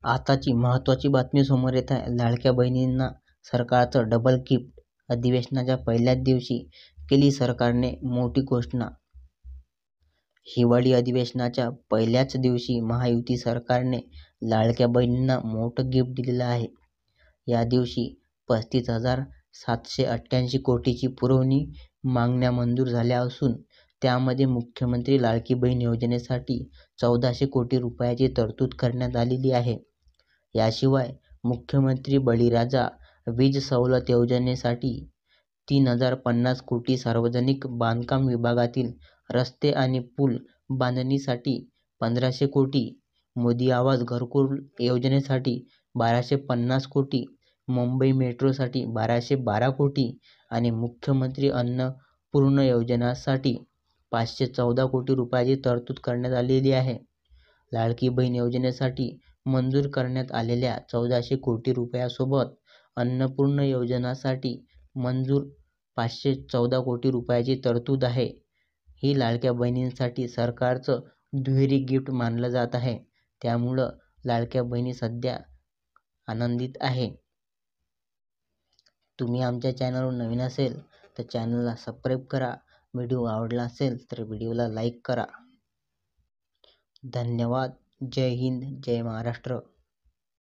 आताची महत्त्वाची बातमी समोर येत आहे. लाडक्या बहिणींना सरकारचं डबल गिफ्ट. अधिवेशनाच्या पहिल्याच दिवशी केली सरकारने मोठी घोषणा. हिवाळी अधिवेशनाच्या पहिल्याच दिवशी महायुती सरकारने लाडक्या बहिणींना मोठं गिफ्ट दिलेलं आहे. या दिवशी 35,788 कोटीची पुरवणी मागण्या मंजूर झाल्या असून त्यामध्ये मुख्यमंत्री लाडकी बहीण योजनेसाठी 1,400 कोटी रुपयाची तरतूद करण्यात आलेली आहे. याशिवाय मुख्यमंत्री बळीराजा वीज सवलत योजनेसाठी 3,050 कोटी, सार्वजनिक बांधकाम विभागातील रस्ते आणि पूल बांधणीसाठी 1,500 कोटी, मोदी आवास घरकुल योजनेसाठी 1,250 कोटी, मुंबई मेट्रोसाठी 1,212 कोटी आणि मुख्यमंत्री अन्नपूर्णा योजनेसाठी 514 कोटी रुपयाची तरतूद करण्यात आलेली आहे. लाडकी बहीण योजनेसाठी मंजूर करण्यात आलेल्या 1,400 कोटी रुपयासोबत अन्नपूर्णा योजनेसाठी मंजूर 514 कोटी रुपयाची तरतूद आहे. ही लाडक्या बहिणींसाठी सरकारचं दुहेरी गिफ्ट मानलं जात आहे. त्यामुळं लाडक्या बहिणी सध्या आनंदित आहे. तुम्ही आमच्या चॅनलवर नवीन असेल तर चॅनलला सबस्क्राईब करा. व्हिडिओ आवडला असेल तर व्हिडिओला लाईक करा. धन्यवाद. जय हिंद, जय महाराष्ट्र.